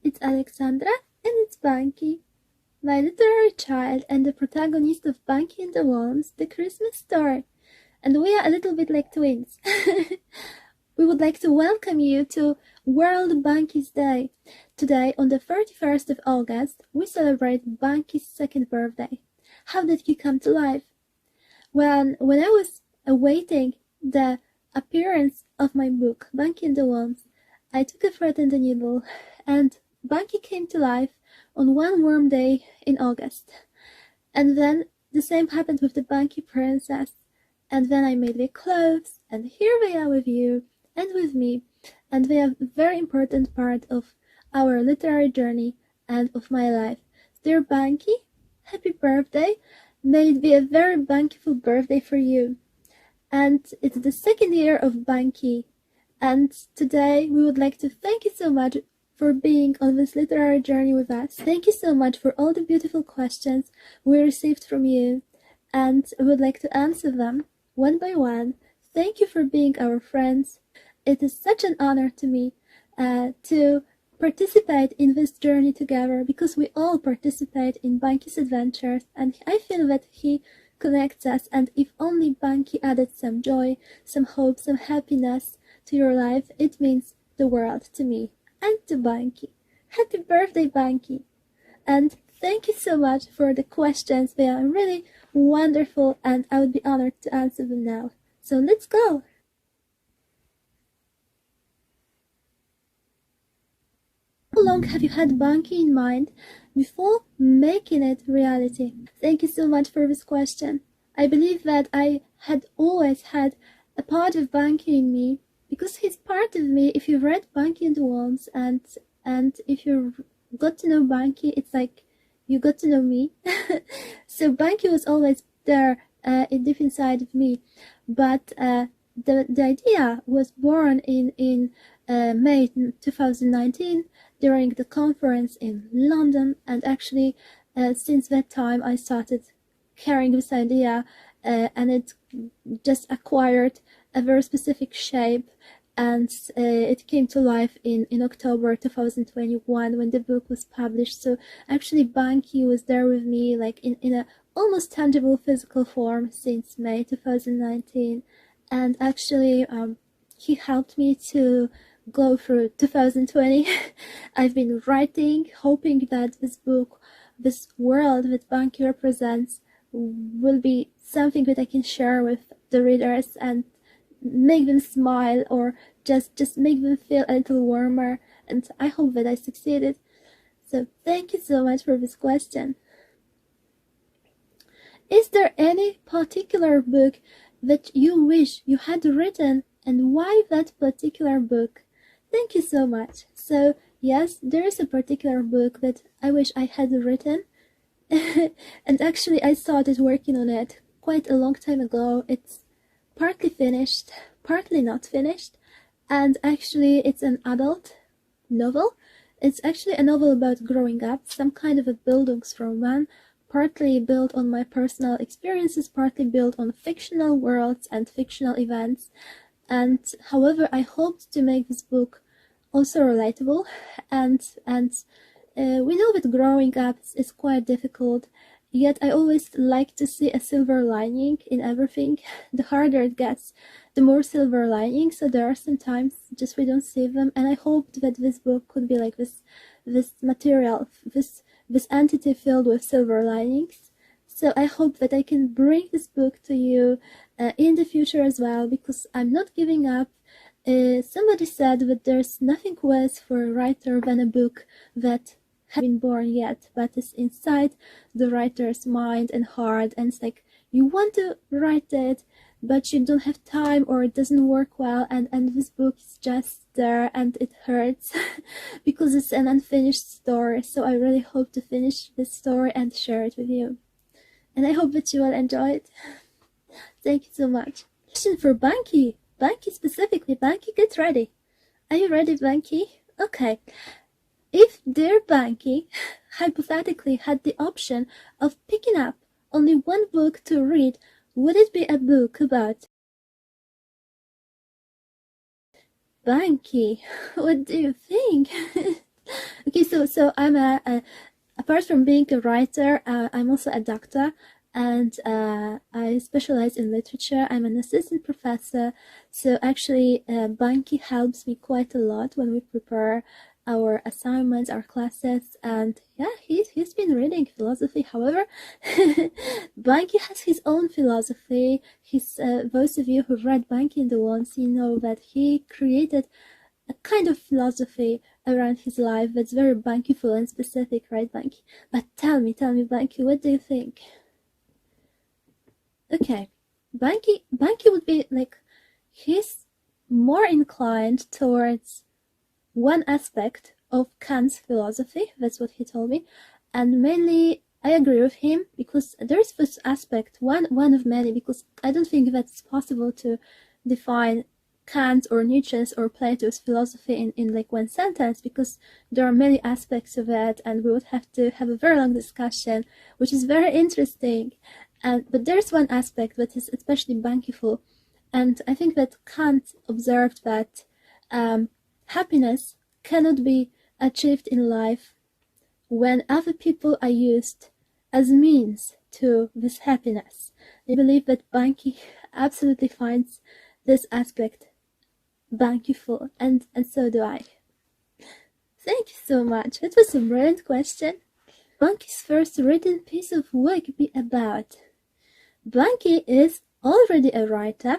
It's Alexandra and it's Bunky, my literary child and the protagonist of Bunky and the Worms, the Christmas story. And we are a little bit like twins. We would like to welcome you to World Bunky's Day. Today, on the 31st of August, we celebrate Bunky's second birthday. How did he come to life? When I was awaiting the appearance of my book, Bunky and the Worms, I took a thread and a needle, and Bunky came to life on one warm day in August. And then the same happened with the Bunky princess. And then I made the clothes, and here they are with you and with me, and they are a very important part of our literary journey and of my life. Dear Bunky, happy birthday! May it be a very Bunkyful birthday for you. And it's the second year of Bunky, and today we would like to thank you so much for being on this literary journey with us. Thank you so much for all the beautiful questions we received from you, and we would like to answer them one by one. Thank you for being our friends. It is such an honor to me to participate in this journey together, because we all participate in Bunky's adventures, and I feel that he connects us, and if only Bunky added some joy, some hope, some happiness to your life, it means the world to me and to Bunky. Happy birthday, Bunky! And thank you so much for the questions. They are really wonderful, and I would be honored to answer them now. So let's go! How long have you had Bunky in mind before making it reality? Thank you so much for this question. I believe that I had always had a part of Bunky in me, because he's part of me. If you've read Bunky and the Worms, and if you got to know Bunky, it's like you got to know me. So Bunky was always there deep inside of me, but the idea was born in May 2019 during the conference in London, and actually since that time I started carrying this idea, and it just acquired a very specific shape, and it came to life in October 2021 when the book was published. So actually Bunky was there with me, like in a almost tangible physical form since May 2019, and actually he helped me to go through 2020. I've been writing, hoping that this book, this world that Bunky represents, will be something that I can share with the readers and make them smile, or just make them feel a little warmer, and I hope that I succeeded. So thank you so much for this question. Is there any particular book that you wish you had written, and why that particular book? Thank you so much. So yes, there is a particular book that I wish I had written. And actually I started working on it quite a long time ago. It's partly finished, partly not finished, and actually it's an adult novel. It's actually a novel about growing up, some kind of a Bildungsroman, partly built on my personal experiences, partly built on fictional worlds and fictional events. And however, I hoped to make this book also relatable, and we know that growing up is quite difficult, yet I always like to see a silver lining in everything. The harder it gets, the more silver linings, so there are some times just we don't see them, and I hoped that this book could be like this material, this entity filled with silver linings. So I hope that I can bring this book to you in the future as well, because I'm not giving up. Somebody said that there's nothing worse for a writer than a book that hasn't been born yet, but is inside the writer's mind and heart, and it's like you want to write it, but you don't have time, or it doesn't work well, and this book is just there, and it hurts because it's an unfinished story. So I really hope to finish this story and share it with you, and I hope that you will enjoy it. Thank you so much. Question for Bunky. Bunky specifically. Bunky, get ready. Are you ready, Bunky? Okay. If dear Bunky hypothetically had the option of picking up only one book to read, would it be a book about Bunky? What do you think? Okay, so So I'm apart from being a writer, I'm also a doctor, and I specialize in literature. I'm an assistant professor, so actually Bunky helps me quite a lot when we prepare our assignments, our classes, and yeah, he's been reading philosophy. However, Bunky has his own philosophy. Those of you who read Bunky and the Ones, you know that he created a kind of philosophy around his life that's very Bunkyful and specific, right, Bunky? But tell me, Bunky, what do you think? Okay, Bunky would be like, he's more inclined towards one aspect of Kant's philosophy, that's what he told me, and mainly I agree with him, because there's this aspect, one of many, because I don't think that's possible to define Kant or Nietzsche's or Plato's philosophy in like one sentence, because there are many aspects of it, and we would have to have a very long discussion, which is very interesting. But there's one aspect that is especially Bunkyful, and I think that Kant observed that happiness cannot be achieved in life when other people are used as means to this happiness. I believe that Bunky absolutely finds this aspect Bunkyful, and so do I. Thank you so much. That was a brilliant question. Bunky's first written piece of work be about. Bunky is already a writer,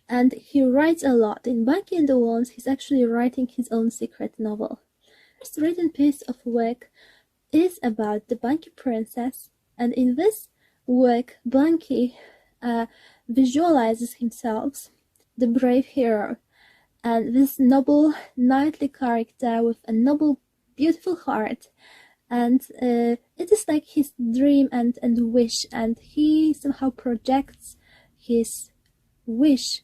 and he writes a lot. In Bunky and the Wolves, he's actually writing his own secret novel. The first written piece of work is about the Bunky princess, and in this work, Bunky visualizes himself the brave hero, and this noble, knightly character with a noble, beautiful heart. And it is like his dream and wish, and he somehow projects his wish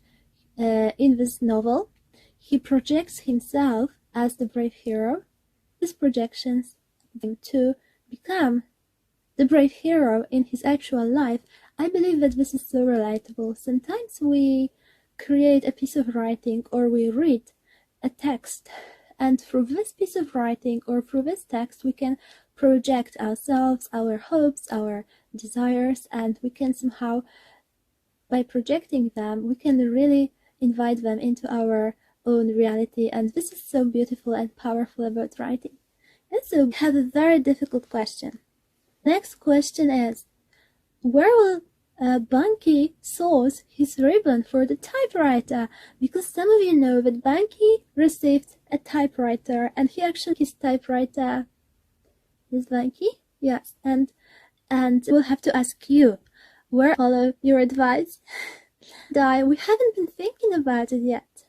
in this novel. He projects himself as the brave hero. These projections to become the brave hero in his actual life. I believe that this is so relatable. Sometimes we create a piece of writing, or we read a text, and through this piece of writing or through this text we can project ourselves, our hopes, our desires, and we can somehow, by projecting them, we can really invite them into our own reality, and this is so beautiful and powerful about writing. And so we have a very difficult question. Next question is, where will Bunky source his ribbon for the typewriter? Because some of you know that Bunky received a typewriter, and he actually, his typewriter is Bunky? Yes, and we'll have to ask you, where follow your advice? We haven't been thinking about it yet.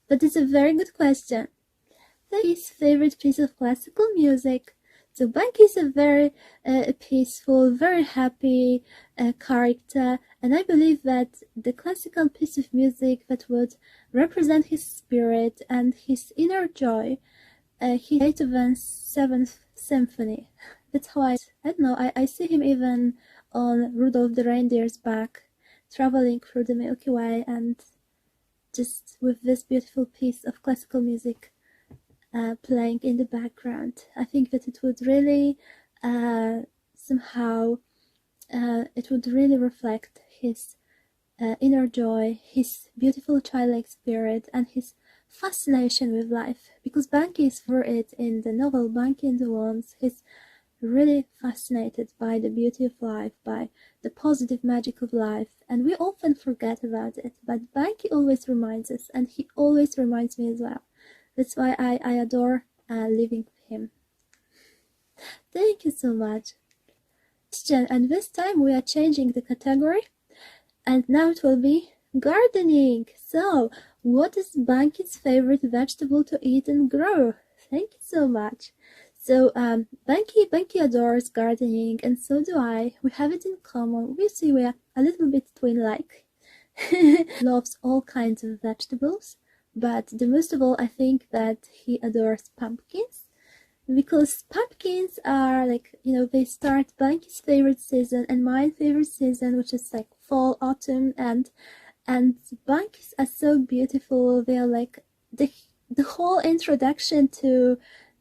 But it's a very good question. His favorite piece of classical music. So Bunky is a very peaceful, very happy character, and I believe that the classical piece of music that would represent his spirit and his inner joy, he Beethoven's 7th Symphony. That's how I don't know, I see him even on Rudolph the Reindeer's back, traveling through the Milky Way, and just with this beautiful piece of classical music playing in the background. I think that it would really somehow it would really reflect his inner joy, his beautiful childlike spirit, and his fascination with life, because Bunky is for it in the novel Bunky and the Worms. He's really fascinated by the beauty of life, by the positive magic of life, and we often forget about it, but Bunky always reminds us, and he always reminds me as well. That's why I adore living with him. Thank you so much. And this time we are changing the category, and now it will be gardening. So, what is Bunky's favorite vegetable to eat and grow? Thank you so much. So, Bunky adores gardening, and so do I. We have it in common. We see we are a little bit twin-like. Loves all kinds of vegetables. But the most of all, I think that he adores pumpkins, because pumpkins are like, you know, they start Bunky's favorite season and my favorite season, which is like fall, autumn, and Bunkies are so beautiful. They are like the whole introduction to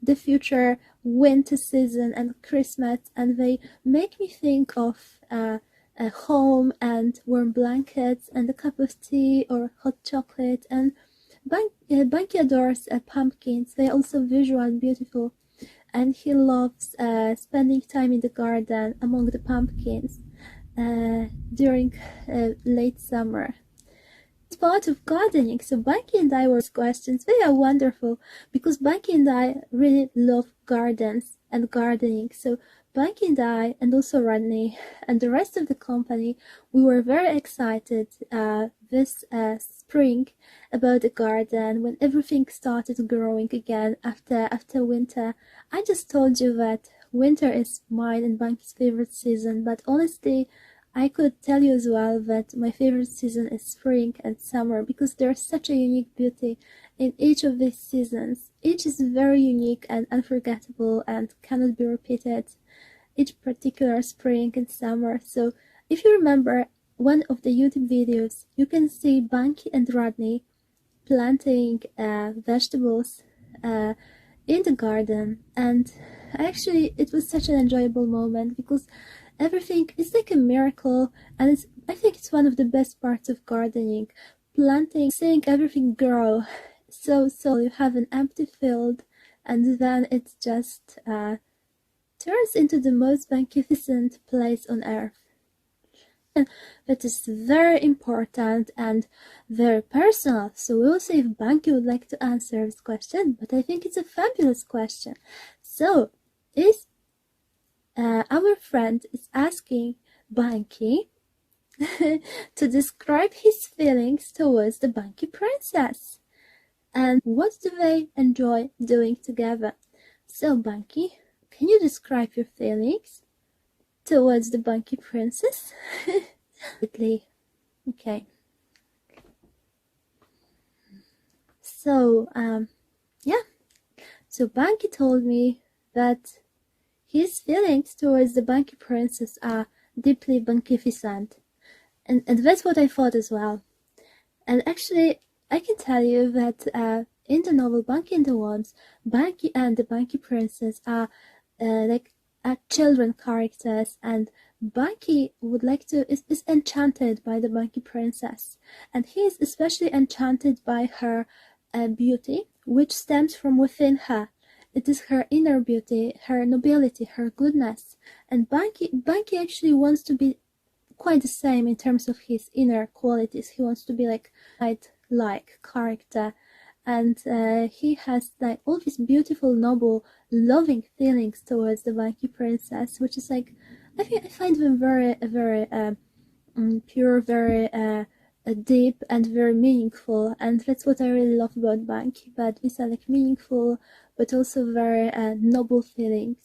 the future winter season and Christmas, and they make me think of a home and warm blankets and a cup of tea or hot chocolate. And Bunky adores pumpkins. They're also visual and beautiful, and he loves spending time in the garden among the pumpkins during late summer. It's part of gardening. So Bunky and I were questions. They are wonderful because Bunky and I really love gardens and gardening. So Bunky and I, and also Rodney and the rest of the company, we were very excited this spring about the garden when everything started growing again after winter. I just told you that winter is mine and Bunky's favorite season, but honestly, I could tell you as well that my favorite season is spring and summer because there's such a unique beauty in each of these seasons. Each is very unique and unforgettable and cannot be repeated, each particular spring and summer. So if you remember one of the YouTube videos, you can see Bunky and Rodney planting vegetables in the garden, and actually it was such an enjoyable moment because everything is like a miracle, and I think it's one of the best parts of gardening, planting, seeing everything grow. So you have an empty field, and then it just turns into the most magnificent place on earth. And that is very important and very personal. So we'll see if Bunky would like to answer this question, but I think it's a fabulous question. So our friend is asking Bunky to describe his feelings towards the Bunky princess and what do they enjoy doing together. So Bunky, can you describe your feelings towards the Bunky princess? Okay. So yeah. So Bunky told me that his feelings towards the Bunky princess are deeply bunkificent. And that's what I thought as well. And actually, I can tell you that in the novel Bunky and the Worms, Bunky and the Bunky princess are children characters, and Bunky is enchanted by the Bunky princess, and he is especially enchanted by her beauty, which stems from within her. It is her inner beauty, her nobility, her goodness, and Bunky actually wants to be quite the same in terms of his inner qualities. He wants to be like character, and he has like all these beautiful, noble, loving feelings towards the Bunky princess, which is like I find them very pure, very deep and very meaningful, and that's what I really love about Bunky. But these are like meaningful but also very noble feelings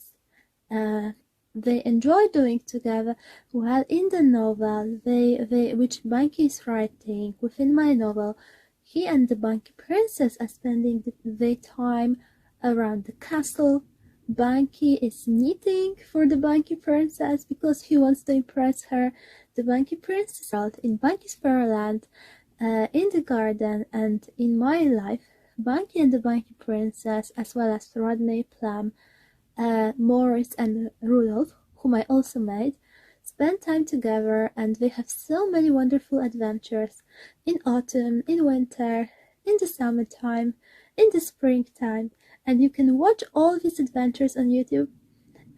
they enjoy doing together. While in the novel which Bunky is writing within my novel, he and the Bunky princess are spending their time around the castle. Bunky is knitting for the Bunky princess because he wants to impress her. The Bunky princess in Bunky's Fairyland, in the garden, and in my life, Bunky and the Bunky princess, as well as Rodney, Plum, Morris and Rudolph, whom I also made, spend time together, and they have so many wonderful adventures in autumn, in winter, in the summertime, in the springtime, and you can watch all these adventures on YouTube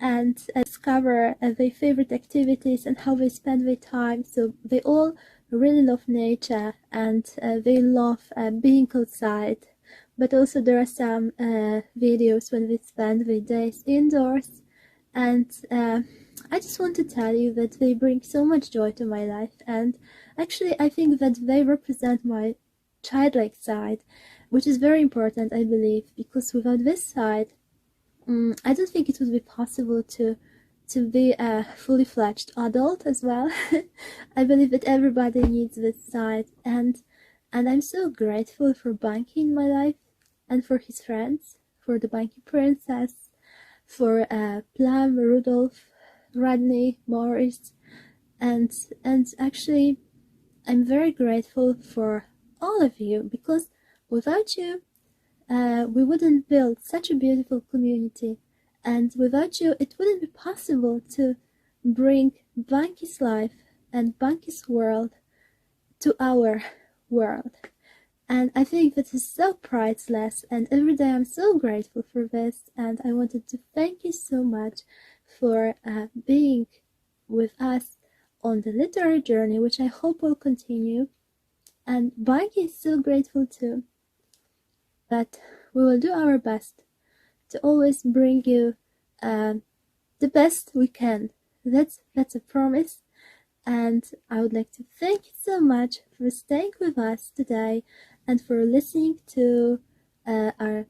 and discover their favorite activities and how they spend their time. So they all really love nature, and they love being outside. But also there are some videos when we spend the days indoors, and I just want to tell you that they bring so much joy to my life, and actually I think that they represent my childlike side, which is very important, I believe, because without this side, I don't think it would be possible to be a fully fledged adult as well. I believe that everybody needs this side, and I'm so grateful for Bunky in my life, and for his friends, for the Bunky princess, for Plum, Rudolph, Rodney, Morris, and actually I'm very grateful for all of you, because without you we wouldn't build such a beautiful community. And without you, it wouldn't be possible to bring Bunky's life and Bunky's world to our world. And I think that is so priceless, and every day I'm so grateful for this. And I wanted to thank you so much for being with us on the literary journey, which I hope will continue. And Bunky is so grateful too. But we will do our best to always bring you the best we can. That's a promise. And I would like to thank you so much for staying with us today and for listening to our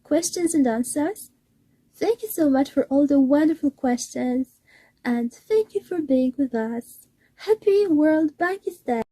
questions and answers. Thank you so much for all the wonderful questions, and thank you for being with us. Happy World Bunky Day!